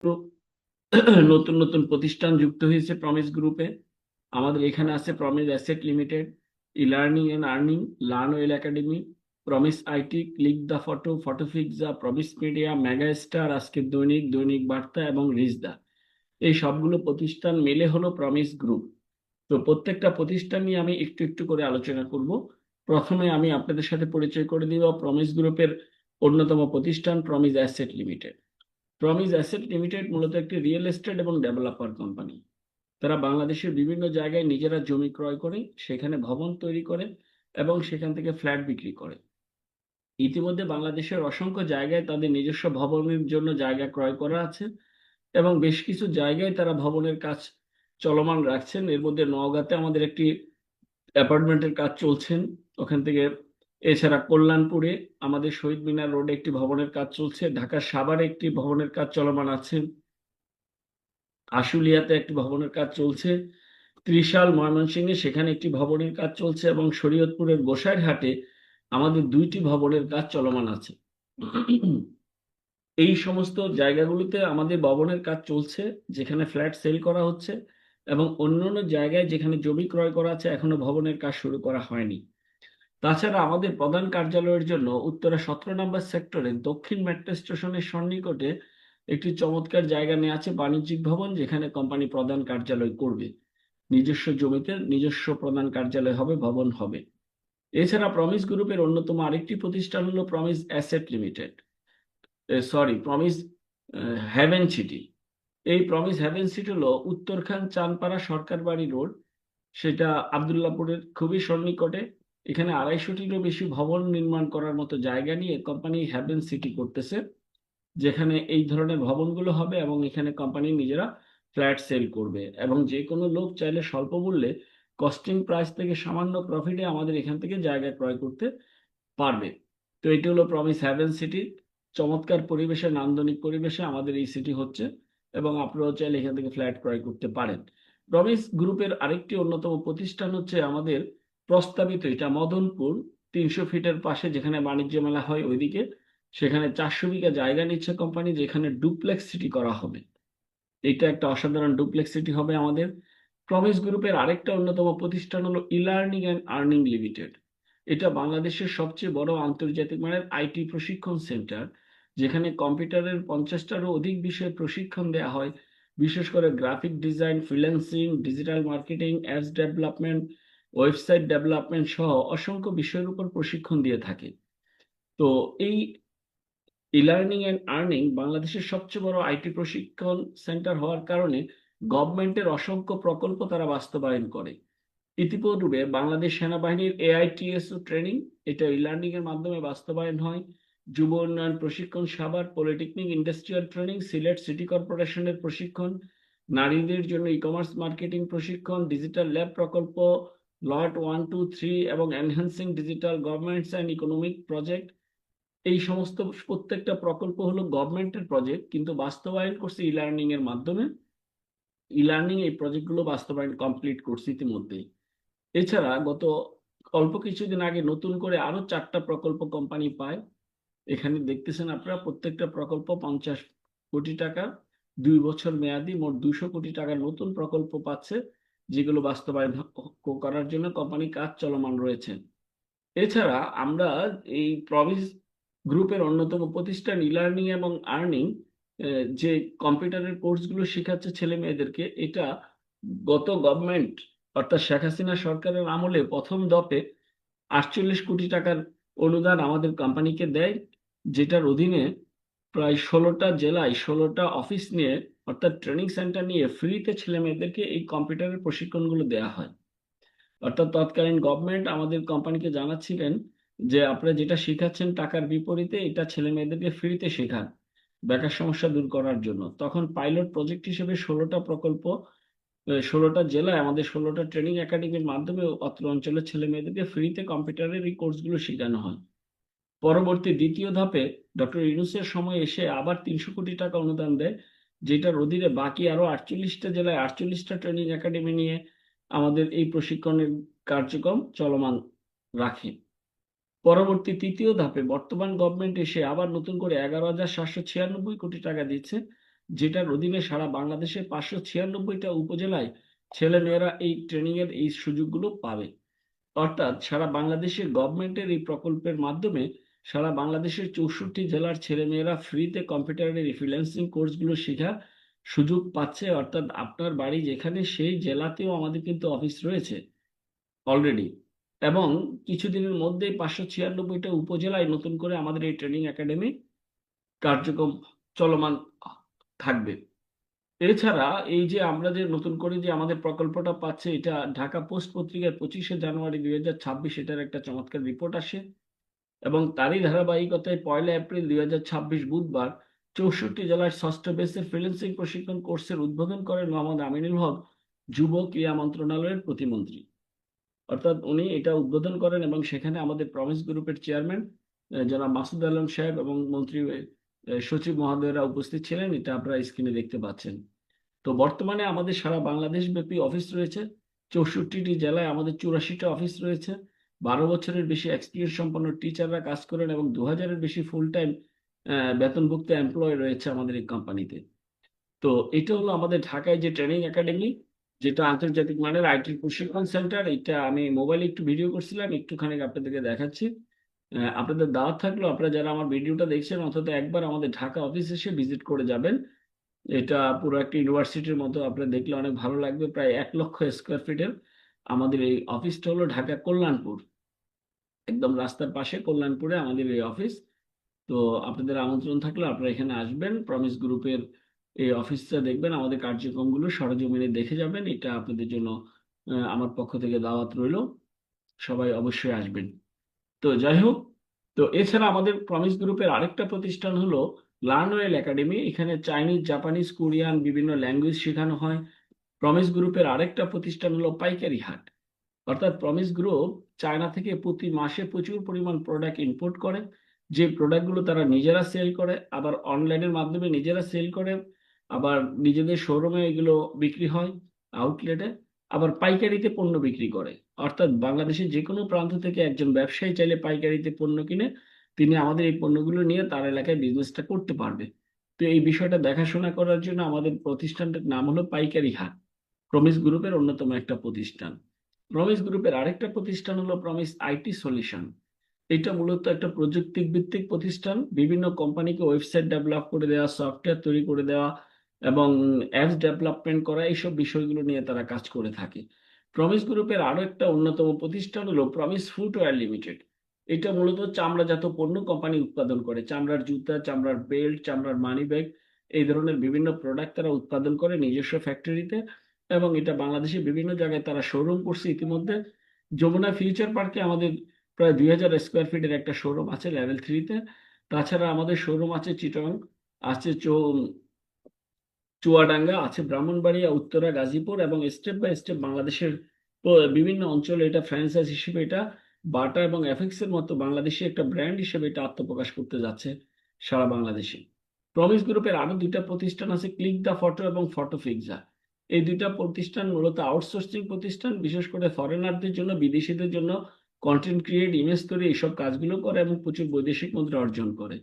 নতুন নতুন প্রতিষ্ঠান যুক্ত হয়েছে প্রমিস গ্রুপে। আমাদের এখানে আছে promise asset limited, e learning and earning, learn well academy, promise IT, click the photo, Photofixa, promise media, mega star, আজকের দৈনিক, দৈনিক বার্তা এবং রিজদা। এই সবগুলো প্রতিষ্ঠান মিলে হলো প্রমিস গ্রুপ। তো প্রত্যেকটা প্রতিষ্ঠান নিয়ে আমি একটু একটু করে আলোচনা করব। প্রথমে আমি আপনাদের সাথে পরিচয় করে দিব প্রমিস গ্রুপের অন্যতম প্রতিষ্ঠান promise asset limited. Promise asset limited মূলত একটি রিয়েল এস্টেট এবং ডেভেলপার কোম্পানি। তারা বাংলাদেশের বিভিন্ন জায়গায় নিজেরা জমি ক্রয় করে সেখানে ভবন তৈরি করে এবং সেখান থেকে ফ্ল্যাট বিক্রি করে। ইতিমধ্যে বাংলাদেশের অসংখ্য জায়গায় তাদের নিজস্ব ভবনের জন্য জায়গা ক্রয় করা আছে এবং বেশ কিছু জায়গায় তারা ভবনের কাজ চলমান রাখছেন। এর মধ্যে নওগাঁতে আমাদের একটি অ্যাপার্টমেন্টের কাজ চলছেন ওখান থেকে। এছাড়া কল্যাণপুরে আমাদের শহীদ মিনার রোডে একটি ভবনের কাজ চলছে, ঢাকার সাভারে একটি ভবনের কাজ চলমান আছে, আশুলিয়াতে একটি ভবনের কাজ চলছে, ত্রিশাল ময়মনসিংহে সেখানে একটি ভবনের কাজ চলছে এবং শরীয়তপুরের গোসাইরহাটে আমাদের দুইটি ভবনের কাজ চলমান আছে। এই সমস্ত জায়গাগুলোতে আমাদের ভবনের কাজ চলছে, যেখানে ফ্ল্যাট সেল করা হচ্ছে, এবং অন্যান্য জায়গায় যেখানে জমি ক্রয় করা আছে এখনো ভবনের কাজ শুরু করা হয়নি। তাছাড়া আমাদের প্রধান কার্যালয়ের জন্য উত্তরা 17 নম্বর সেক্টরে দক্ষিণ মেট্রো স্টেশনের সন্নিকটে একটি চমৎকার জায়গা নেওয়া আছে, বাণিজ্যিক ভবন, যেখানে কোম্পানি প্রধান কার্যালয় করবে। নিজস্ব জমিতে নিজস্ব প্রধান কার্যালয় হবে, ভবন হবে। এছাড়া প্রমিস গ্রুপের অন্যতম আরেকটি প্রতিষ্ঠান হলো Promise asset limited, Promise Haven city. এই প্রমিস হ্যাভেন সিটি হলো উত্তরখান চাঁদপাড়া সরকার বাড়ি রোড, সেটা আবদুল্লাপুরের খুবই সন্নিকটে। এখানে 250টিরও বেশি ভবন নির্মাণ করার মতো জায়গা নিয়ে কোম্পানি হ্যাভেন সিটি করতেছে, যেখানে এই ধরনের ভবনগুলো হবে এবং এখানে কোম্পানি নিজেরা ফ্ল্যাট সেল করবে এবং যে কোনো লোক চাইলে স্বল্প মূল্যে কস্টিং প্রাইস থেকে সামান্য প্রফিটে আমাদের এখান থেকে জায়গা ক্রয় করতে পারবে। তো এটি হলো প্রমিস হ্যাভেন সিটি। চমৎকার পরিবেশে, নান্দনিক পরিবেশে আমাদের এই সিটি হচ্ছে এবং আপনারাও চাইলে এখান থেকে ফ্ল্যাট ক্রয় করতে পারেন। প্রমিস গ্রুপের আরেকটি অন্যতম প্রতিষ্ঠান হচ্ছে আমাদের প্রস্তাবিত, এটা মদনপুর 300 ফিটের পাশে যেখানে বাণিজ্য মেলা হয় ওইদিকে, সেখানে 400 বিঘা জায়গা নিচ্ছে কোম্পানি, যেখানে ডুপ্লেক্স সিটি করা হবে। এটা একটা অসাধারণ ডুপ্লেক্স সিটি হবে আমাদের। প্রমিস গ্রুপের আরেকটা অন্যতম প্রতিষ্ঠান হলো e learning and earning limited. এটা বাংলাদেশের সবচেয়ে বড় আন্তর্জাতিক মানের আইটি প্রশিক্ষণ সেন্টার, যেখানে কম্পিউটারের 50টারও অধিক বিষয়ে প্রশিক্ষণ দেওয়া হয়। বিশেষ করে graphic design, freelancing, digital marketing, apps development, website development সহ অসংখ্য বিষয়ের উপর প্রশিক্ষণ দিয়ে থাকে। তো এই ই লার্নিং অ্যান্ড আর্নিং বাংলাদেশের সবচেয়ে বড় আইটি প্রশিক্ষণ সেন্টার হওয়ার কারণে গভর্নমেন্টের অসংখ্য প্রকল্প তারা বাস্তবায়ন করে। ইতিপূর্বে বাংলাদেশ সেনাবাহিনীর এআইটিএসও ট্রেনিং, এটা ই লার্নিং এর মাধ্যমে বাস্তবায়ন হয়। যুব উন্নয়ন প্রশিক্ষণ Savar, polytechnic industrial training, Sylhet city কর্পোরেশনের প্রশিক্ষণ, নারীদের জন্য ই কমার্স মার্কেটিং প্রশিক্ষণ, ডিজিটাল ল্যাব প্রকল্প, লট 1, 2, 3 এবং enhancing digital governments and economic project. এই সমস্ত প্রত্যেকটা প্রকল্প হলো গভর্নমেন্টের প্রজেক্ট, কিন্তু বাস্তবায়ন করছে ই লার্নিং এর মাধ্যমে। ই লার্নিং এই প্রজেক্টগুলো বাস্তবায়ন কমপ্লিট করছে ইতিমধ্যেই। এছাড়া গত অল্প কিছুদিন আগে নতুন করে আরো 4টা প্রকল্প কোম্পানি পায়। এখানে দেখতেছেন আপনারা, প্রত্যেকটা প্রকল্প 50 কোটি টাকা, 2 বছর মেয়াদি, মোট 200 কোটি টাকার নতুন প্রকল্প পাচ্ছে, যেগুলো বাস্তবায়ন করার জন্য কোম্পানি কাজ চলমান রয়েছে। এছাড়া আমরা এই প্রভিস গ্রুপের অন্যতম প্রতিষ্ঠান ই লার্নিং এবং আর্নিং, যে কম্পিউটারের কোর্সগুলো শেখাচ্ছে ছেলে মেয়েদেরকে, এটা গত গভর্নমেন্ট অর্থাৎ শেখ হাসিনা সরকারের আমলে প্রথম দফে 48 কোটি টাকার অনুদান আমাদের কোম্পানিকে দেয়, যেটার অধীনে প্রায় 16টা জেলায় 16টা অফিস নিয়ে, অর্থাৎ ট্রেনিং সেন্টার নিয়ে ফ্রিতে ছেলে মেয়েদেরকে এই কম্পিউটারের প্রশিক্ষণগুলো দেওয়া হয়। অর্থাৎ তৎকালীন গভর্নমেন্ট আমাদের কোম্পানিকে জানাচ্ছিলেন যে আপনারা যেটা শেখাচ্ছেন টাকার বিপরীতে এটা ছেলে মেয়েদেরকে ফ্রিতে শেখান, বেকার সমস্যা দূর করার জন্য। তখন পাইলট প্রজেক্ট হিসেবে 16টা প্রকল্প, 16টা জেলায় আমাদের 16টা ট্রেনিং একাডেমির মাধ্যমে অত্র অঞ্চলের ছেলে মেয়েদেরকে ফ্রিতে কম্পিউটারের এই কোর্সগুলো শেখানো হয়। পরবর্তী দ্বিতীয় ধাপে ডক্টর ইউনূসের সময় এসে আবার 300 কোটি টাকা অনুদান দেয়, যেটার অধীনে বাকি আরো 48টা জেলায় 48টা ট্রেনিং একাডেমি নিয়ে আমাদের এই প্রশিক্ষণের কার্যক্রম চলমান রাখে। পরবর্তী তৃতীয় ধাপে বর্তমান গভর্নমেন্ট এসে আবার নতুন করে 11,796 কোটি টাকা দিচ্ছে, যেটার অধীনে সারা বাংলাদেশে 596টা উপজেলায় ছেলেমেয়েরা এই ট্রেনিং এর এই সুযোগগুলো পাবে। অর্থাৎ সারা বাংলাদেশের গভর্নমেন্টের এই প্রকল্পের মাধ্যমে সারা বাংলাদেশের 64 জেলার ছেলেমেয়েরা ফ্রিতে কম্পিউটারের এই ফ্রিল্যান্সিং কোর্সগুলো শেখার সুযোগ পাচ্ছে। অর্থাৎ আপনার বাড়ি যেখানে সেই জেলাতেও আমাদের কিন্তু অফিস রয়েছে অলরেডি, এবং কিছুদিনের মধ্যেই 596টা উপজেলায় নতুন করে আমাদের এই ট্রেনিং একাডেমি কার্যক্রম চলমান থাকবে। এছাড়া এই যে আমরা যে নতুন করে যে আমাদের প্রকল্পটা পাচ্ছে, এটা ঢাকা পোস্ট পত্রিকায় 25শে জানুয়ারি 2026 এটার একটা চমৎকার রিপোর্ট আসে, এবং তারই ধারাবাহিকতায় 1লা এপ্রিল 2026 বুধবার 64 জেলার ষষ্ঠ বেসের ফ্রিল্যান্সিং প্রশিক্ষণ কোর্সের উদ্বোধন করেন মোহাম্মদ আমিনুল হক, যুব ক্রীড়া মন্ত্রণালয়ের প্রতিমন্ত্রী। অর্থাৎ উনি এটা উদ্বোধন করেন এবং সেখানে আমাদের প্রমিস গ্রুপের চেয়ারম্যান জনাব মাসুদ আলম সাহেব এবং মন্ত্রী সচিব মহোদয়রা উপস্থিত ছিলেন। এটা আপনারা স্ক্রিনে দেখতে পাচ্ছেন। তো বর্তমানে আমাদের সারা বাংলাদেশ ব্যাপী অফিস রয়েছে, 64টি জেলায় আমাদের 84টা অফিস রয়েছে। 12 বছরের বেশি এক্সপিরিয়েন্স সম্পন্ন টিচাররা কাজ করেন এবং 2000-এর বেশি ফুল টাইম বেতনভুক্ত এমপ্লয় রয়েছে আমাদের এই কোম্পানিতে। তো এটা হলো আমাদের ঢাকায় যে ট্রেনিং একাডেমি, যেটা আন্তর্জাতিক মানের আইটি প্রশিক্ষণ সেন্টার। এটা আমি মোবাইলে একটু ভিডিও করছিলাম, একটুখানি আপনাদেরকে দেখাচ্ছি। আপনাদের দাওয়াত থাকলো, আপনারা যারা আমার ভিডিওটা দেখছেন অন্তত একবার আমাদের ঢাকা অফিস এসে ভিজিট করে যাবেন। এটা পুরো একটা ইউনিভার্সিটির মতো, আপনারা দেখলে অনেক ভালো লাগবে। প্রায় 1 লক্ষ স্কোয়ার ফিটের আমাদের এই অফিসটা হলো ঢাকা কল্যাণপুর, একদম রাস্তার পাশে কল্যাণপুরে আমাদের এই অফিস। তো আপনাদের আমন্ত্রণ থাকলে আপনারা এখানে আসবেন, প্রমিস গ্রুপের এই অফিসটা দেখবেন, আমাদের কার্যক্রমগুলো সরেজমিনে দেখে যাবেন। এটা আপনাদের জন্য আমার পক্ষ থেকে দাওয়াত রইল, সবাই অবশ্যই আসবেন। তো যাই হোক, তো এছাড়া আমাদের প্রমিস গ্রুপের আরেকটা প্রতিষ্ঠান হলো লার্নওয়েল একাডেমি। এখানে চাইনিজ, জাপানিজ, কোরিয়ান বিভিন্ন ল্যাঙ্গুয়েজ শেখানো হয়। প্রমিস গ্রুপের আরেকটা প্রতিষ্ঠান হলো পাইকারি হাট। অর্থাৎ প্রমিস গ্রুপ চায়না থেকে প্রতি মাসে প্রচুর পরিমাণ প্রোডাক্ট ইম্পোর্ট করে, যে প্রোডাক্টগুলো তারা নিজেরা সেল করে, আবার অনলাইনের মাধ্যমে নিজেরা সেল করে, আবার নিজেদের শোরুমে এগুলো বিক্রি হয় আউটলেটে, আবার পাইকারিতে পণ্য বিক্রি করে। অর্থাৎ বাংলাদেশের যে কোনো প্রান্ত থেকে একজন ব্যবসায়ী চাইলে পাইকারিতে পণ্য কিনে তিনি আমাদের এই পণ্যগুলো নিয়ে তার এলাকায় বিজনেসটা করতে পারবে। তো এই বিষয়টা দেখাশোনা করার জন্য আমাদের প্রতিষ্ঠানটার নাম হলো পাইকারি হাট, প্রমিস গ্রুপের অন্যতম একটা প্রতিষ্ঠান। প্রমিস গ্রুপের আরেকটা প্রতিষ্ঠান হলো প্রমিস আইটি সলিউশন। এটা মূলত একটা প্রযুক্তি ভিত্তিক প্রতিষ্ঠান, বিভিন্ন কোম্পানিকে ওয়েবসাইট ডেভেলপ করে দেওয়া, সফটওয়্যার তৈরি করে দেওয়া এবং অ্যাপস ডেভেলপমেন্ট করা, এইসব বিষয়গুলো নিয়ে তারা কাজ করে থাকে। প্রমিস গ্রুপের আরো একটা অন্যতম প্রতিষ্ঠান হলো প্রমিস ফুটওয়্যার লিমিটেড। এটা মূলত চামড়াজাত পণ্য কোম্পানি উৎপাদন করে, চামড়ার জুতা, চামড়ার বেল্ট, চামড়ার মানি ব্যাগ, এই ধরনের বিভিন্ন প্রোডাক্ট তারা উৎপাদন করে নিজস্ব ফ্যাক্টরিতে, এবং এটা বাংলাদেশের বিভিন্ন জায়গায় তারা শোরুম করছে ইতিমধ্যে। যমুনা ফিউচার পার্কে আমাদের প্রায় 2000 স্কোয়ার ফিটের একটা শোরুম আছে লেভেল 3-তে। তাছাড়া আমাদের শোরুম আছে চিটং, আছে চুয়াডাঙ্গা, আছে ব্রাহ্মণবাড়িয়া, উত্তরা, গাজীপুর, এবং স্টেপ বাই স্টেপ বাংলাদেশের বিভিন্ন অঞ্চলে এটা ফ্র্যাঞ্চাইজ হিসেবে এটা বাটা এবং এফএক্স এর মতো বাংলাদেশে একটা ব্র্যান্ড হিসেবে এটা আত্মপ্রকাশ করতে যাচ্ছে সারা বাংলাদেশে। প্রমিস গ্রুপের আরো দুইটা প্রতিষ্ঠান আছে, ক্লিক দা ফটো এবং ফটো ফিক্সা। এই দুইটা প্রতিষ্ঠান মূলত আউটসোর্সিং প্রতিষ্ঠান, বিশেষ করে ফরেনারদের জন্য, বিদেশিদের জন্য কন্টেন্ট ক্রিয়েট, ইমেজ তৈরি, এইসব কাজগুলো করে এবং প্রচুর বৈদেশিক মুদ্রা অর্জন করে।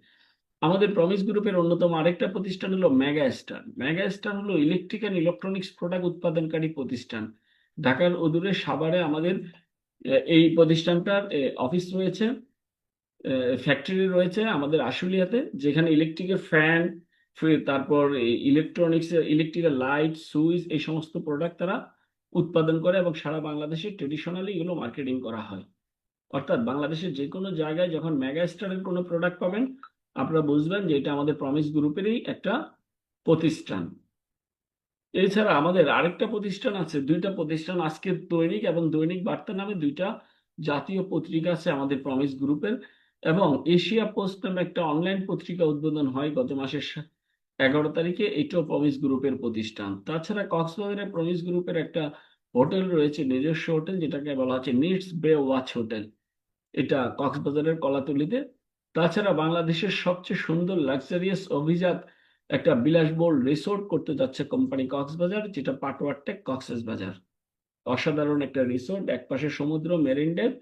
আমাদের প্রমিস গ্রুপের অন্যতম আরেকটা প্রতিষ্ঠান হলো মেগা স্টার। মেগা স্টার হলো ইলেকট্রিক অ্যান্ড ইলেকট্রনিক্স প্রোডাক্ট উৎপাদনকারী প্রতিষ্ঠান। ঢাকার অদূরে সাভারে আমাদের এই প্রতিষ্ঠানটার অফিস রয়েছে, ফ্যাক্টরি রয়েছে আমাদের আশুলিয়াতে, যেখানে ইলেকট্রিকের ফ্যান, তারপর ইলেকট্রনিক্স, ইলেকট্রিক্যাল লাইট, সুইচ, এই সমস্ত প্রোডাক্ট তারা উৎপাদন করে এবং সারা বাংলাদেশে ট্রেডিশনালি এগুলো মার্কেটিং করা হয়। অর্থাৎ বাংলাদেশের যে কোনো জায়গায় যখন মেগা স্টারের কোনো প্রোডাক্ট পাবেন, আপনারা বুঝবেন যে এটা আমাদের প্রমিস গ্রুপেরই একটা প্রতিষ্ঠান। এছাড়া আমাদের আরেকটা প্রতিষ্ঠান আছে, দুইটা প্রতিষ্ঠান, আজকের দৈনিক এবং দৈনিক বার্তা নামে দুইটা জাতীয় পত্রিকা আছে আমাদের প্রমিস গ্রুপের, এবং এশিয়া পোস্ট নামে একটা অনলাইন পত্রিকা উদ্বোধন হয় গত মাসের 11 তারিখে। এটাও প্রমিস গ্রুপের প্রতিষ্ঠান। তাছাড়া কক্সবাজারে প্রমিস গ্রুপের একটা হোটেল রয়েছে, নিজস্ব হোটেল, যেটাকে বলা হচ্ছে নিডস বে ওয়াচ হোটেল, এটা কক্সবাজারের কলাতলিতে। তাছাড়া বাংলাদেশের সবচেয়ে সুন্দর লাক্সারিয়াস অভিজাত একটা বিলাসবহুল রিসোর্ট করতে যাচ্ছে কোম্পানি কক্সবাজার, যেটা পাটোয়ার টেক কক্সেস বাজার। অসাধারণ একটা রিসোর্ট, এক পাশে সমুদ্র মেরিন ড্রাইভ,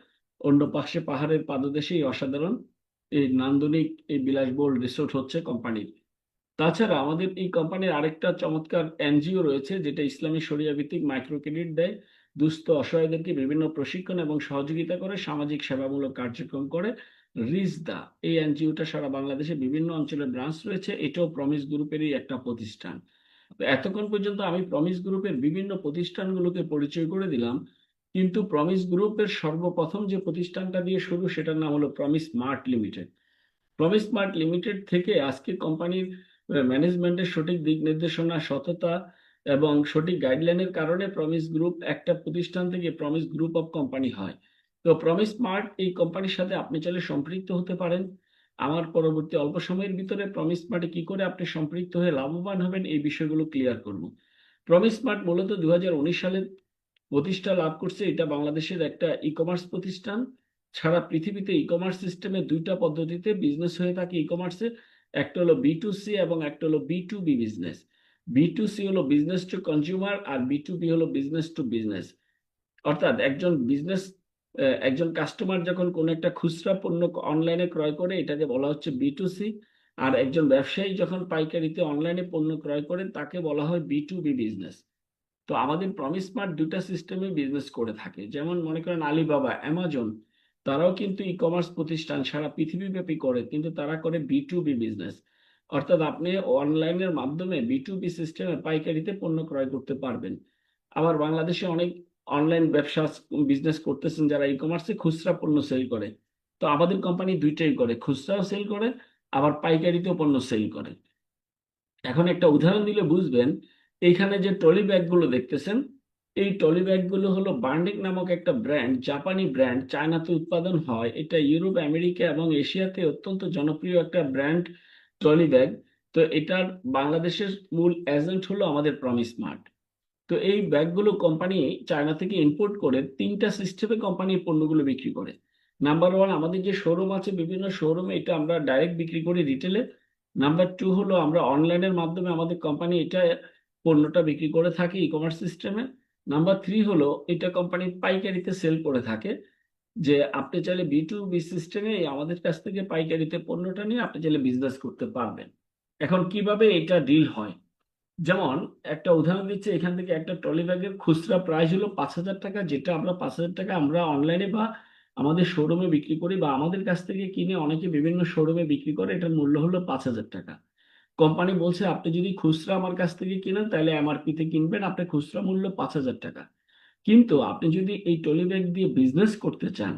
অন্য পাশে পাহাড়ের পাদদেশে এই অসাধারণ এই নান্দনিক এই বিলাসবহুল রিসোর্ট হচ্ছে কোম্পানির। তাছাড়া আমাদের এই কোম্পানির আরেকটা চমৎকার এনজিও রয়েছে, যেটা ইসলামী শরিয়া ভিত্তিক মাইক্রো ক্রেডিট দেয়, দুস্থ অসহায়দেরকে বিভিন্ন প্রশিক্ষণ এবং সহযোগিতা করে, সামাজিক সেবামূলক কার্যক্রম করে। রিজদা, এই এনজিওটা সারা বাংলাদেশে বিভিন্ন অঞ্চলে ব্রাঞ্চ রয়েছে, এটাও প্রমিস গ্রুপেরই একটা প্রতিষ্ঠান। তো এতক্ষণ পর্যন্ত আমি প্রমিস গ্রুপের বিভিন্ন প্রতিষ্ঠানগুলোকে পরিচয় করে দিলাম, কিন্তু প্রমিস গ্রুপের সর্বপ্রথম যে প্রতিষ্ঠানটা দিয়ে শুরু, সেটার নাম হলো promise smart limited. Promise smart limited থেকে আজকে কোম্পানির ম্যানেজমেন্টের সঠিক দিক নির্দেশনা, সততা এবং সঠিক গাইডলাইনের কারণে প্রমিস গ্রুপ একটা প্রতিষ্ঠান থেকে প্রমিস গ্রুপ অফ কোম্পানি হয়। তো প্রমিস স্মার্ট এই কোম্পানির সাথে আপনি চাইলে সম্পৃক্ত হতে পারেন। আমার পরবর্তী অল্প সময়ের ভিতরে প্রমিস স্মার্টে কি করে আপনি সম্পৃক্ত হয়ে লাভবান হবেন এই বিষয়গুলো ক্লিয়ার করব। প্রমিস স্মার্ট মূলত 2019 সালে প্রতিষ্ঠা লাভ করছে। এটা বাংলাদেশের একটা ই কমার্স প্রতিষ্ঠান। সারা পৃথিবীতে ই কমার্স সিস্টেমে দুইটা পদ্ধতিতে বিজনেস হয়ে থাকে ই কমার্সে। একটা হলো B2C এবং একটা হলো B2B বিজনেস। B2C হলো business to consumer, R B2B হলো বিজনেস টু বিজনেস। অর্থাৎ একজন কাস্টমার যখন কোনো একটা খুচরা পণ্য অনলাইনে ক্রয় করে, এটাকে বলা হচ্ছে B2C। আর একজন ব্যবসায়ী যখন পাইকারিতে অনলাইনে পণ্য ক্রয় করে, তাকে বলা হয় B2B বিজনেস। তো আমাদের প্রমিস স্মার্ট দুটা সিস্টেমে বিজনেস করে থাকে। যেমন মনে করেন আলিবাবা, অ্যামাজন, তারাও কিন্তু ই কমার্স প্রতিষ্ঠান, সারা পৃথিবী ব্যাপী করে, কিন্তু তারা করে B2B বিজনেস। অর্থাৎ আপনি অনলাইনের মাধ্যমে B2B সিস্টেমে পাইকারিতে পণ্য ক্রয় করতে পারবেন। আবার বাংলাদেশে অনেক অনলাইন ব্যবসা বিজনেস করতেছেন যারা ই কমার্সে খুচরা পণ্য সেল করে। তো আমাদের কোম্পানি দুইটাই করে, খুচরাও সেল করে, আবার পাইকারিতেও পণ্য সেল করে। এখন একটা উদাহরণ দিলে বুঝবেন। এইখানে যে ট্রলি ব্যাগগুলো দেখতেছেন, এই ট্রলি ব্যাগগুলো হলো বার্নিক নামক একটা ব্র্যান্ড, জাপানি ব্র্যান্ড, চায়নাতে উৎপাদন হয়। এটা ইউরোপ, আমেরিকা এবং এশিয়াতে অত্যন্ত জনপ্রিয় একটা ব্র্যান্ড ট্রলি ব্যাগ। তো এটার বাংলাদেশের মূল এজেন্ট হলো আমাদের প্রমিস স্মার্ট। তো এই ব্যাগগুলো কোম্পানি চায়না থেকে ইম্পোর্ট করে তিনটা সিস্টেমে কোম্পানির পণ্যগুলো বিক্রি করে। নাম্বার ওয়ান, আমাদের যে শোরুম আছে বিভিন্ন শোরুমে, এটা আমরা ডাইরেক্ট বিক্রি করি রিটেলে। নাম্বার টু হলো আমরা অনলাইনের মাধ্যমে আমাদের কোম্পানি এটা পণ্যটা বিক্রি করে থাকি ই কমার্স সিস্টেমে। নাম্বার থ্রি হলো এটা কোম্পানি পাইকারিতে সেল করে থাকে, যে আপনি চাইলে B2B সিস্টেমে আমাদের কাছ থেকে পাইকারিতে পণ্যটা নিয়ে আপনি চাইলে বিজনেস করতে পারবেন। এখন কিভাবে এটা ডিল হয়, যেমন একটা উদাহরণ দিচ্ছে, এখান থেকে একটা ট্রলি ব্যাগের খুচরা প্রাইস হলো 5,000 টাকা, যেটা আমরা 5,000 টাকা আমরা অনলাইনে বা আমাদের শোরুমে বিক্রি করি, বা আমাদের কাছ থেকে কিনে অনেকে বিভিন্ন শোরুমে বিক্রি করে, এটার মূল্য হলো 5,000 টাকা। কোম্পানি বলছে আপনি যদি খুচরা আমার কাছ থেকে কিনেন তাহলে MRP তে কিনবেন, আপনার খুচরা মূল্য 5,000 টাকা। কিন্তু আপনি যদি এই ট্রলি ব্যাগ দিয়ে বিজনেস করতে চান,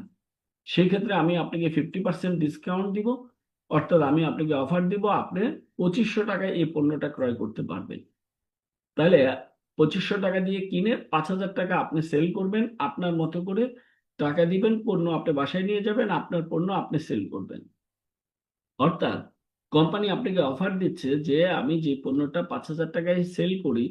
সেই ক্ষেত্রে আমি আপনাকে 50% ডিসকাউন্ট দিব। অর্থাৎ আমি আপনাকে অফার দিব, আপনি 2500 টাকায় এই পণ্যটা ক্রয় করতে পারবেন। তাহলে 2500 টাকা দিয়ে কিনে 5,000 টাকা আপনি সেল করবেন, আপনার মতো করে টাকা দিবেন, পণ্য আপনি বাসায় নিয়ে যাবেন, আপনার পণ্য আপনি সেল করবেন। অর্থাৎ কোম্পানি আপনাকে অফার দিচ্ছে যে আমি যে পণ্যটা 5,000 টাকায় সেল করি,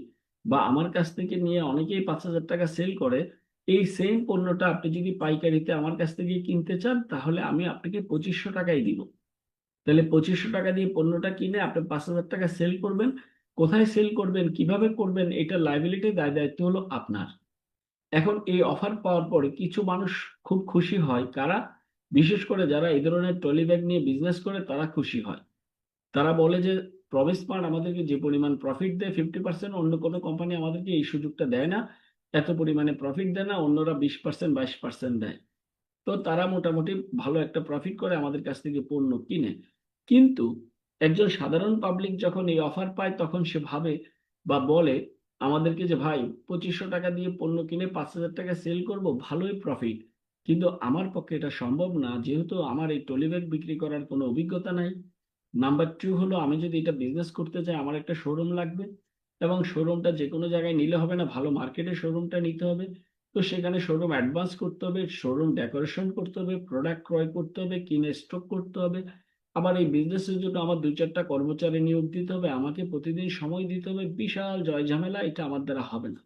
বা আমার কাছ থেকে নিয়ে অনেকেই 5,000 টাকা সেল করে, এই সেম পণ্যটা আপনি যদি পাইকারিতে আমার কাছ থেকে কিনতে চান, তাহলে আমি আপনাকে 2500 টাকায় দিব। তাহলে 2500 টাকা দিয়ে পণ্যটা কিনে আপনি 5,000 টাকা সেল করবেন। কোথায় সেল করবেন, কিভাবে করবেন, এটা লাইবিলিটি, দায় দায়িত্ব হলো আপনার। এখন এই অফার পাওয়ার পরে কিছু মানুষ খুব খুশি হয়, কারা? বিশেষ করে যারা এই ধরনের ট্রলি ব্যাগ নিয়ে বিজনেস করে তারা খুশি হয়। তারা বলে যে প্রমিস স্মার্ট আমাদেরকে যে পরিমাণ প্রফিট দেয় 50%, অন্য কোনো কোম্পানি আমাদেরকে এই সুযোগটা দেয় না। এত পরিমাণে প্রফিট দেয় না, অন্যরা 20% 22% দেয়। তো তারা মোটামুটি ভালো একটা প্রফিট করে আমাদের কাছ থেকে পণ্য কিনে। কিন্তু একজন সাধারণ পাবলিক যখন এই অফার পায়, তখন সে ভাবে বা বলে আমাদেরকে যে ভাই 2500 টাকা দিয়ে পণ্য কিনে 5,000 টাকা সেল করব, ভালোই প্রফিট, কিন্তু আমার পক্ষে এটা সম্ভব না, যেহেতু আমার এই ট্রলি ব্যাগ বিক্রি করার কোনো অভিজ্ঞতা নাই। নাম্বার টু হলো আমি যদি এটা বিজনেস করতে চাই, আমার একটা শোরুম লাগবে, এবং শোরুমটা যে কোনো জায়গায় নিলে হবে না, ভালো মার্কেটে শোরুমটা নিতে হবে। তো সেখানে শোরুম অ্যাডভান্স করতে হবে, শোরুম ডেকোরেশন করতে হবে, প্রোডাক্ট ক্রয় করতে হবে, কিনে স্টক করতে হবে। আবার এই বিজনেসের জন্য আমার দুই চারটা কর্মচারী নিয়োগ দিতে হবে, আমাকে প্রতিদিন সময় দিতে হবে, বিশাল জয়ঝামেলা, এটা আমার দ্বারা হবে না।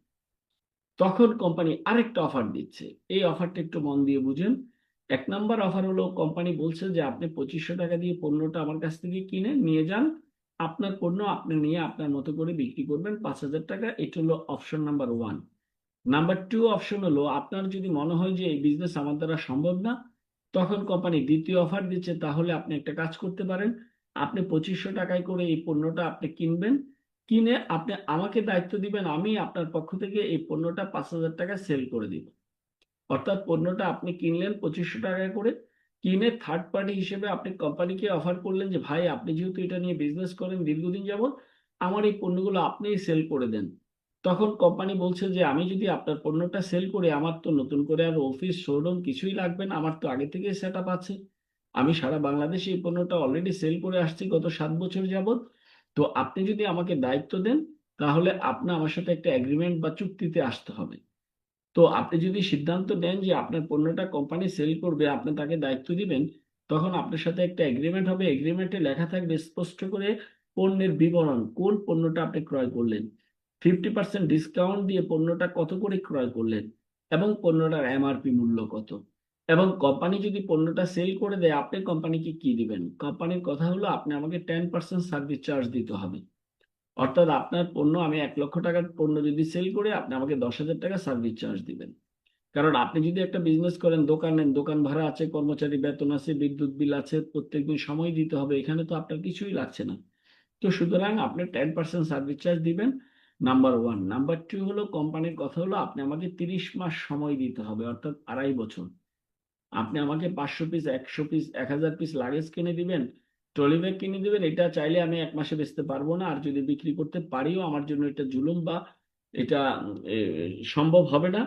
তখন কোম্পানি আরেকটা অফার দিচ্ছে। এই অফারটা একটু মন দিয়ে বুঝেন। এক নাম্বার অফার হলো, কোম্পানি বলছে যে আপনি 2500 টাকা দিয়ে পণ্যটা আমার কাছ থেকে কিনে নিয়ে যান, আপনার পণ্য আপনি নিয়ে আপনার মতো করে বিক্রি করবেন 5,000 টাকা। এটা হলো option number one. Number two option হলো, আপনার যদি মনে হয় যে এই বিজনেস আমার দ্বারা সম্ভব না, তখন কোম্পানি দ্বিতীয় অফার দিচ্ছে, তাহলে আপনি একটা কাজ করতে পারেন। আপনি 2500 টাকায় করে এই পণ্যটা আপনি কিনবেন, কিনে আপনি আমাকে দায়িত্ব দিবেন, আমি আপনার পক্ষ থেকে এই পণ্যটা 5000 টাকায় সেল করে দিব। অর্থাৎ পণ্যটা আপনি কিনলেন 2500 টাকায় করে, কিনে থার্ড পার্টি হিসেবে আপনি কোম্পানিকে অফার করলেন যে ভাই আপনি যেহেতু এটা নিয়ে বিজনেস করেন দীর্ঘদিন যাবত, আমার এই পণ্যগুলো আপনিই সেল করে দেন। তখন কোম্পানি বলছে যে আমি যদি আপনার পণ্যটা সেল করি, আমার তো নতুন করে আর অফিস শোরুম কিছুই লাগবে না, আমার তো আগে থেকে সেট আপ আছে, আমি সারা বাংলাদেশে এই পণ্যটা অলরেডি সেল করে আসছি গত 7 বছর যাবত। তো আপনি যদি আমাকে দায়িত্ব দেন, তাহলে আপনি আমার সাথে একটা এগ্রিমেন্ট বা চুক্তিতে আসতে হবে। তো আপনি যদি সিদ্ধান্ত নেন যে আপনার পণ্যটা কোম্পানি সেল করবে, আপনি তাকে দায়িত্ব দিবেন, তখন আপনার সাথে একটা এগ্রিমেন্ট হবে, এগ্রিমেন্টে লেখা থাকবে স্পষ্ট করে পণ্যের বিবরণ, কোন পণ্যটা আপনি ক্রয় করলেন, 50% ডিসকাউন্ট দিয়ে পণ্যটা কত করে ক্রয় করলেন, এবং পণ্যটার এমআরপি মূল্য কত। এবং কোম্পানি যদি পণ্যটা সেল করে দেয়, আপনি কোম্পানিকে কি দিবেন? কোম্পানির কথা হলো আপনি আমাকে 10% সার্ভিস চার্জ দিতে হবে। অর্থাৎ আপনার পণ্য, আমি 1 লক্ষ টাকার পণ্য যদি সেল করে, আপনি আমাকে 10,000 টাকা সার্ভিস চার্জ দিবেন। কারণ আপনি যদি একটা বিজনেস করেন, দোকান নেন, দোকান ভাড়া আছে, কর্মচারী বেতন আছে, বিদ্যুৎ বিল আছে, প্রত্যেকদিন সময় দিতে হবে, এখানে তো আপনার কিছুই লাগছে না। তো সুতরাং আপনি 10% সার্ভিস চার্জ দিবেন, নাম্বার ওয়ান। নাম্বার টু হলো, কোম্পানির কথা হলো আপনি আমাকে 30 মাস সময় দিতে হবে, অর্থাৎ 2.5 বছর। আপনি আমাকে 500 পিস, 100 পিস, 1000 পিস লাগেজ কিনে দিবেন, ট্রলি ব্যাগ কিনে দিবেন, এটা চাইলে আমি 1 মাসে বেচতে পারবো না, আর যদি বিক্রি করতে পারিও আমার জন্য এটা জুলুম, বা এটা সম্ভব হবে না।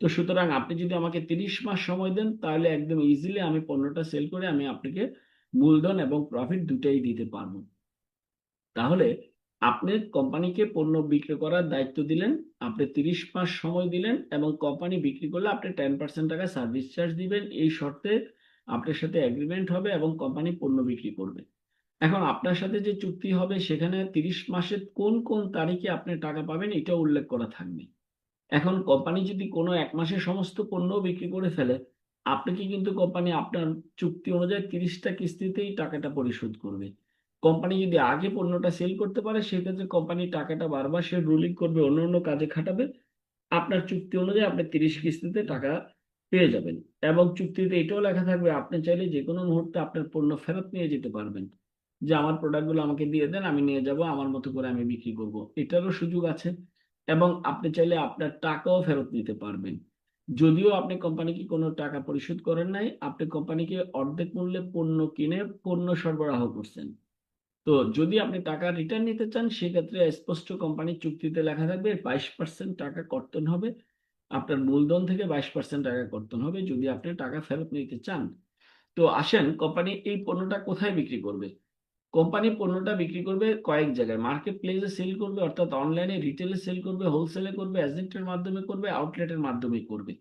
তো সুতরাং আপনি যদি আমাকে 30 মাস সময় দেন, তাহলে একদম ইজিলি আমি পণ্যটা সেল করে আমি আপনাকে মূলধন এবং প্রফিট দুটাই দিতে পারবো। তাহলে আপনি কোম্পানিকে পণ্য বিক্রি করার দায়িত্ব দিলেন, আপনি 30 মাস সময় দিলেন, এবং কোম্পানি বিক্রি করলে আপনি 10% টাকা সার্ভিস চার্জ দিবেন, এই শর্তে আপনার সাথে এগ্রিমেন্ট হবে এবং কোম্পানি পণ্য বিক্রি করবে। এখন আপনার সাথে যে চুক্তি হবে, সেখানে 30 মাসের কোন কোন তারিখে আপনি টাকা পাবেন এটা উল্লেখ করা থাকবে। এখন কোম্পানি যদি কোনো 1 মাসে সমস্ত পণ্য বিক্রি করে ফেলে, আপনাকে কিন্তু কোম্পানি আপনার চুক্তি অনুযায়ী 30টা কিস্তিতেই টাকাটা পরিশোধ করবে। কোম্পানি যদি আগে পণ্যটা সেল করতে পারে, সেক্ষেত্রে কোম্পানি টাকাটা বারবার সে রুলিং করবে, অন্য অন্য কাজে খাটাবে, আপনার চুক্তি অনুযায়ী আপনি 30 কিস্তিতে টাকা পেয়ে যাবেন। এবং চুক্তিতে এটাও লেখা থাকবে, আপনি চাইলে যে কোনো মুহূর্তে আপনার পণ্য ফেরত নিয়ে যেতে পারবেন, যে আমার প্রোডাক্টগুলো আমাকে দিয়ে দেন, আমি নিয়ে যাব, আমার মতো করে আমি বিক্রি করব, এটারও সুযোগ আছে। এবং আপনি চাইলে আপনার টাকাও ফেরত নিতে পারবেন। যদিও আপনি কোম্পানিকে কোনো টাকা পরিশোধ করেন নাই, আপনি কোম্পানিকে অর্ধেক মূল্যে পণ্য কিনে পণ্য সরবরাহ করছেন। তো যদি আপনি টাকা রিটার্ন নিতে চান, সেক্ষেত্রে স্পষ্ট কোম্পানির চুক্তিতে লেখা থাকবে 22% টাকা কর্তন হবে, আপনার মূলধন থেকে 22% টাকা কর্তন হবে যদি আপনি টাকা ফেরত নিতে চান। তো আসেন, কোম্পানি এই পণ্যটা কোথায় বিক্রি করবে? কোম্পানি পণ্যটা বিক্রি করবে কয়েক জায়গায়, মার্কেট প্লেসে সেল করবে, অর্থাৎ অনলাইনে রিটেলে সেল করবে, হোলসেলে করবে, এজেন্টের মাধ্যমে করবে, আউটলেটের মাধ্যমে করবে।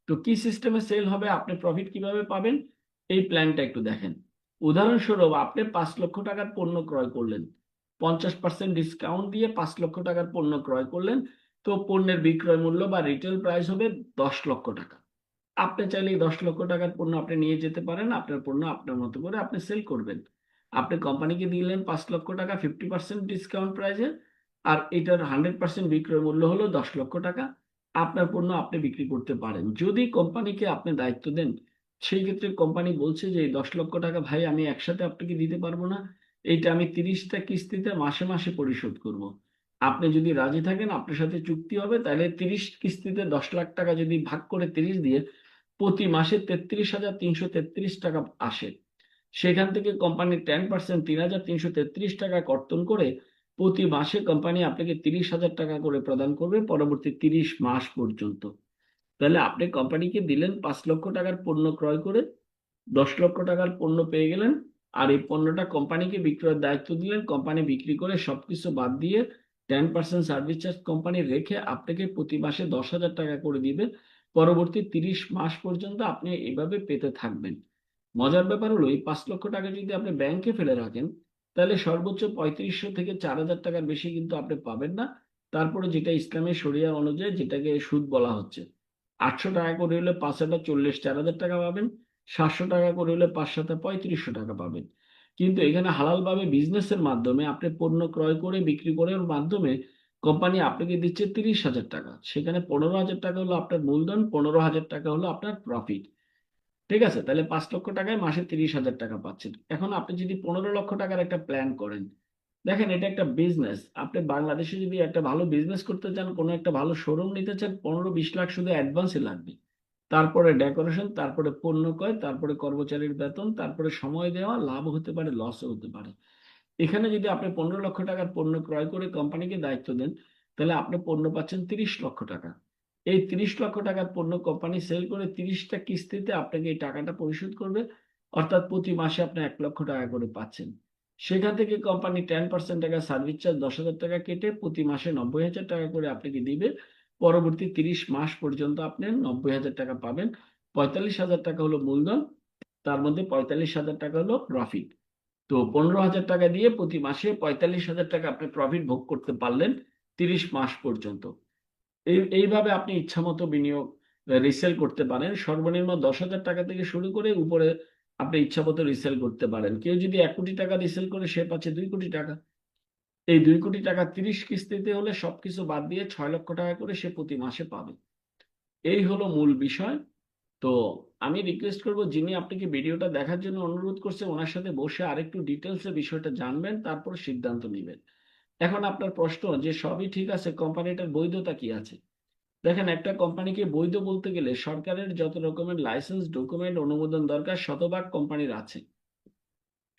তো কি সিস্টেমে সেল হবে, আপনি প্রফিট কিভাবে পাবেন, এই প্ল্যানটা একটু দেখেন। উদাহরণস্বরূপ, আপনি 5 লক্ষ টাকার পণ্য ক্রয় করলেন, 50% ডিসকাউন্ট দিয়ে 5 লক্ষ টাকার পণ্য ক্রয় করলেন। তো পণ্যের বিক্রয় মূল্য বা রিটেল প্রাইস হবে 10 লক্ষ টাকা। আপনি চাইলে এই 10 লক্ষ টাকার পণ্য আপনি নিয়ে যেতে পারেন, আপনার পণ্য আপনার মতো করে আপনি সেল করবেন। আপনি কোম্পানিকে দিলেন 5 লক্ষ টাকা 50% ডিসকাউন্ট প্রাইসে, আর এটার 100% বিক্রয় মূল্য হলো 10 লক্ষ টাকা। আপনার পণ্য আপনি বিক্রি করতে পারেন। যদি কোম্পানিকে আপনি দায়িত্ব দেন, সেই ক্ষেত্রে কোম্পানি বলছে যে এই 10 লক্ষ টাকা ভাই আমি একসাথে আপনাকে দিতে পারবো না, এইটা আমি 30টা কিস্তিতে মাসে মাসে পরিশোধ করব। আপনি যদি রাজি থাকেন, আপনার সাথে চুক্তি হবে, তাহলে 30 কিস্তিতে 10 লাখ টাকা যদি ভাগ করে 30 দিয়ে প্রতি মাসে 33,333 টাকা আসে। সেখান থেকে কোম্পানি 10% 3,333 টাকা কর্তন করে প্রতি মাসে কোম্পানি আপনাকে 30,000 টাকা করে প্রদান করবে পরবর্তী 30 মাস পর্যন্ত। তাহলে আপনি কোম্পানিকে দিলেন 5 লক্ষ টাকার পণ্য ক্রয় করে, 10 লক্ষ টাকার পণ্য পেয়ে গেলেন, আর এই পণ্যটা কোম্পানিকে বিক্রয়ের দায়িত্ব দিলেন, কোম্পানি বিক্রি করে সবকিছু বাদ দিয়ে 10% সার্ভিস চার্জ কোম্পানি রেখে আপনাকে প্রতি মাসে 10,000 টাকা করে দিবে। পরবর্তী 30 মাস পর্যন্ত আপনি এভাবে পেতে থাকবেন। মজার ব্যাপার হলো, এই 5 লক্ষ টাকা যদি আপনি ব্যাংকে ফেলে রাখেন, তাহলে সর্বোচ্চ 3500 থেকে 4,000 টাকার বেশি কিন্তু আপনি পাবেন না। তারপরে যেটা ইসলামের শরিয়া অনুযায়ী যেটাকে সুদ বলা হচ্ছে, 800 টাকা করে হলে 5,40 4,000 টাকা পাবেন, 700 টাকা করে হলে 5,3500 টাকা পাবেন। কিন্তু এখানে হালাল ভাবে বিজনেসের মাধ্যমে আপনি পণ্য ক্রয় করে বিক্রি করার মাধ্যমে কোম্পানি আপনাকে দিচ্ছে 30,000 টাকা, সেখানে 15,000 টাকা হলো আপনার মূলধন, 15,000 টাকা হলো আপনার প্রফিট। ঠিক আছে, তাহলে 5 লক্ষ টাকায় মাসে 30,000 টাকা পাচ্ছেন। এখন আপনি যদি 15 লক্ষ টাকার একটা প্ল্যান করেন, দেখেন এটা একটা বিজনেস। আপনি বাংলাদেশে যদি একটা ভালো বিজনেস করতে চান, কোনো একটা ভালো শোরুম নিতে চান, 15-20 লাখ শুধু অ্যাডভান্সে লাগবে। তারপরে ডেকোরেশন, তারপরে পণ্য ক্রয়, তারপরে কর্মচারীর বেতন, তারপরে সময় দেওয়া, লাভ হতে পারে, লসও হতে পারে। এখানে যদি আপনি 15 লক্ষ টাকার পণ্য ক্রয় করে কোম্পানিকে দায়িত্ব দেন, তাহলে আপনি পণ্য পাচ্ছেন 30 লক্ষ টাকা। এই 30 লক্ষ টাকার পণ্য কোম্পানি সেল করে 30টা কিস্তিতে আপনাকে এই টাকাটা পরিশোধ করবে, অর্থাৎ প্রতি মাসে আপনি 1 লক্ষ টাকা করে পাচ্ছেন। সেখান থেকে কোম্পানি 10% টাকা সার্ভিস চার্জ 10,000 টাকা কেটে প্রতি মাসে 90,000 টাকা করে আপনাকে দিবে। পরবর্তী 30 মাস পর্যন্ত আপনি 90,000 টাকা পাবেন। 45,000 টাকা হলো মূলধন, তার মধ্যে 45,000 টাকা হলো প্রফিট। তো 15,000 টাকা দিয়ে প্রতি মাসে 45,000 টাকা আপনি প্রফিট ভোগ করতে পারলেন 30 মাস পর্যন্ত। এইভাবে আপনি ইচ্ছামতো বিনিয়োগ রিসেল করতে পারেন। সর্বনিম্ন 10,000 টাকা থেকে শুরু করে উপরে আপনি ইচ্ছামতো রিসেল করতে পারেন। কেউ যদি 1 কোটি টাকা রিসেল করে সে পাচ্ছে 2 কোটি টাকা। এই 2 কোটি টাকা 30 কিস্তিতে হলে সবকিছু বাদ দিয়ে 6 লক্ষ টাকা করে সে প্রতি মাসে পাবে। এই হলো মূল বিষয়। তো আমি রিকোয়েস্ট করব, যিনি আপনাকে ভিডিওটা দেখার জন্য অনুরোধ করছে, ওনার সাথে বসে আরেকটু ডিটেলসে বিষয়টা জানবেন, তারপর সিদ্ধান্ত নেবেন। এখন আপনার প্রশ্ন যে সবই ঠিক আছে, কোম্পানিটার বৈধতা কি আছে? দেখেন, একটা কোম্পানিকে বৈধ বলতে গেলে সরকারের যত রকমের লাইসেন্স, ডকুমেন্ট, অনুমোদন দরকার শতভাগ কোম্পানির আছে।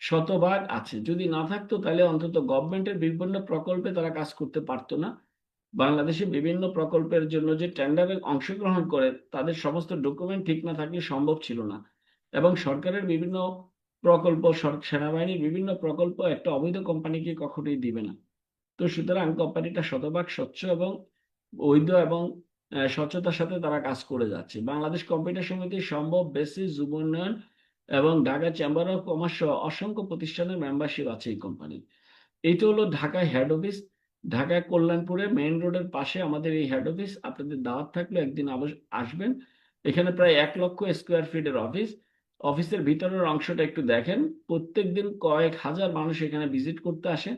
শতভাগ আছে। যদি না থাকতো তাহলে অন্তত গভর্নমেন্টের বিভিন্ন প্রকল্পে তারা কাজ করতে পারতো না। বাংলাদেশে বিভিন্ন প্রকল্পের জন্য যে টেন্ডারে অংশগ্রহণ করে, তাদের সমস্ত ডকুমেন্ট ঠিক না থাকলে সম্ভব ছিল না। এবং সরকারের বিভিন্ন প্রকল্প, সেনাবাহিনীর বিভিন্ন প্রকল্প একটা অবৈধ কোম্পানিকে কখনোই দিবে না। তো সুতরাং কোম্পানিটা শতভাগ স্বচ্ছ এবং বৈধ এবং স্বচ্ছতার সাথে তারা কাজ করে যাচ্ছে। বাংলাদেশ কম্পিউটার সমিতি, সম্ভব, বেসিস, যুব উন্নয়ন এবং ঢাকা চেম্বার অফ কমার্স সহ অসংখ্য প্রতিষ্ঠানের মেম্বারশিপ আছে এই কোম্পানি। এইটা হলো ঢাকায় হেড অফিস। ঢাকায় কল্যাণপুরে মেইন রোডের পাশে আমাদের এই হেড অফিস। আপনাদের দাওয়াত থাকলে একদিন আসবেন। এখানে প্রায় 1 লক্ষ স্কোয়ার ফিটের অফিস। অফিসের ভিতরের অংশটা একটু দেখেন। প্রত্যেকদিন কয়েক হাজার মানুষ এখানে ভিজিট করতে আসে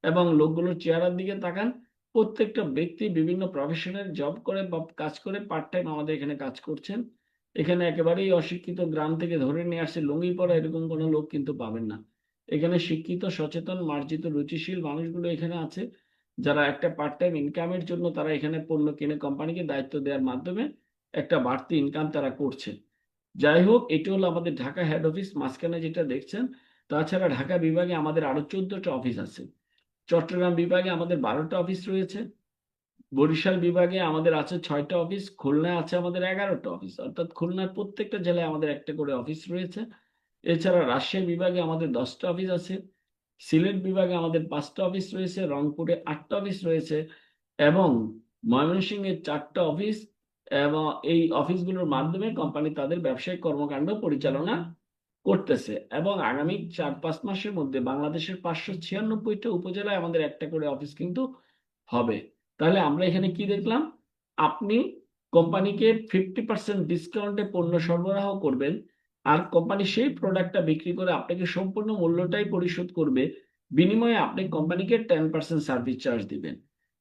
এবং লোকগুলোর চেহারার দিকে তাকান। প্রত্যেকটা ব্যক্তি বিভিন্ন প্রফেশনের জব করে বা কাজ করে পার্ট টাইম আমাদের এখানে কাজ করছেন। এখানে একেবারেই অশিক্ষিত গ্রাম থেকে ধরে নিয়ে আসছে লুঙ্গি পরা এরকম কোনো লোক কিন্তু পাবেন না। এখানে শিক্ষিত, সচেতন, মার্জিত, রুচিশীল মানুষগুলো এখানে আছে, যারা একটা পার্ট টাইম ইনকামের জন্য তারা এখানে পণ্য কিনে কোম্পানিকে দায়িত্ব দেওয়ার মাধ্যমে একটা বাড়তি ইনকাম তারা করছে। যাই হোক, এটি হলো আমাদের ঢাকা হেড অফিস, মাঝখানে যেটা দেখছেন। তাছাড়া ঢাকা বিভাগে আমাদের আরো 14টা অফিস আছে। চট্টগ্রাম বিভাগে আমাদের 12টা অফিস রয়েছে। বরিশাল বিভাগে আমাদের আছে 6টা অফিস। খুলনায় আছে আমাদের 11টা অফিস, অর্থাৎ খুলনার প্রত্যেকটা জেলায় আমাদের একটা করে অফিস রয়েছে। এছাড়া রাজশাহী বিভাগে আমাদের 10টা অফিস আছে। সিলেট বিভাগে আমাদের 5টা অফিস রয়েছে। রংপুরে 8টা অফিস রয়েছে এবং ময়মনসিংহে 4টা অফিস। এবং এই অফিসগুলোর মাধ্যমে কোম্পানি তাদের ব্যবসায়িক কর্মকাণ্ড পরিচালনা করতেছে। এবং আগামী 4-5 মাসের মধ্যে বাংলাদেশের 596টা উপজেলায় আমাদের একটা করে অফিস কিন্তু হবে। তাহলে আমরা এখানে কি দেখলাম? আপনি কোম্পানিকে 50% ডিসকাউন্টে পণ্য সরবরাহ করবেন, আর কোম্পানি সেই প্রোডাক্টটা বিক্রি করে আপনাকে সম্পূর্ণ মূল্যটাই পরিশোধ করবে। বিনিময়ে আপনি কোম্পানিকে 10% সার্ভিস চার্জ দিবেন।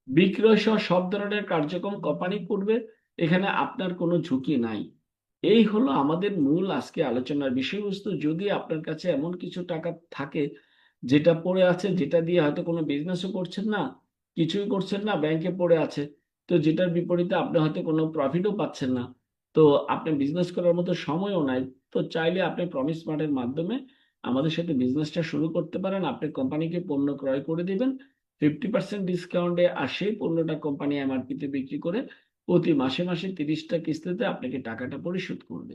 বিক্রয় সহ সব ধরনের কার্যক্রম কোম্পানি করবে। এখানে আপনার কোনো ঝুঁকি নাই। এই হলো আমাদের মূল আজকে আলোচনার বিষয়বস্তু। যদি আপনার কাছে এমন কিছু টাকা থাকে যেটা পড়ে আছে, যেটা দিয়ে হয়তো কোনো বিজনেসও করছেন না, কিছুই করছেন না, ব্যাংকে পড়ে আছে, তো যেটার বিপরীতে আপনি হয়তো কোনো প্রফিটও পাচ্ছেন না, তো আপনি বিজনেস করার মতো সময়ও নাই, তো চাইলে আপনি প্রমিস স্মার্টের মাধ্যমে আমাদের সাথে বিজনেসটা শুরু করতে পারেন। আপনি কোম্পানিকে পণ্য ক্রয় করে দিবেন 50% ডিসকাউন্টে, আর সেই পণ্যটা কোম্পানি এমআরপিতে বিক্রি করে প্রতি মাসে মাসে 30টা কিস্তিতে আপনাকে টাকাটা পরিশোধ করবে।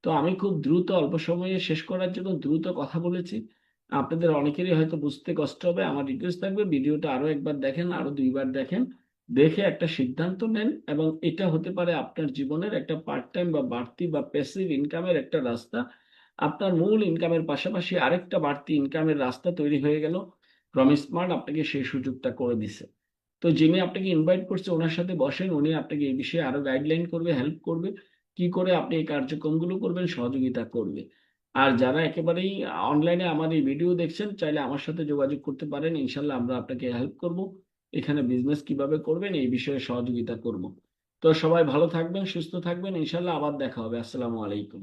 তো আমি খুব দ্রুত অল্প সময়ে শেষ করার জন্য দ্রুত কথা বলেছি। আপনাদের অনেকেরই হয়তো বুঝতে কষ্ট হবে। আমার রিকোয়েস্ট থাকবে ভিডিওটা আরো একবার দেখেন, আরো 2বার দেখেন, দেখে একটা সিদ্ধান্ত নেন। এবং এটা হতে পারে আপনার জীবনের একটা পার্ট টাইম বা বাড়তি বা প্যাসিভ ইনকামের একটা রাস্তা। আপনার মূল ইনকামের পাশাপাশি আরেকটা বাড়তি ইনকামের রাস্তা তৈরি হয়ে গেল। প্রমিস স্মার্ট আপনাকে সেই সুযোগটা করে দিছে। তো যিনি আপনাকে ইনভাইট করছে ওনার সাথে বসেন, উনি আপনাকে এই বিষয়ে আরো গাইডলাইন করবে, হেল্প করবে, কি করে আপনি এই কার্যক্রমগুলো করবেন, সহযোগিতা করবে। আর যারা একেবারেই অনলাইনে আমার এই ভিডিও দেখছেন, চাইলে আমার সাথে যোগাযোগ করতে পারেন। ইনশাল্লাহ আমরা আপনাকে হেল্প করব, এখানে বিজনেস কিভাবে করবেন এই বিষয়ে সহযোগিতা করব। তো সবাই ভালো থাকবেন, সুস্থ থাকবেন, ইনশাল্লাহ আবার দেখা হবে। আসসালামু আলাইকুম।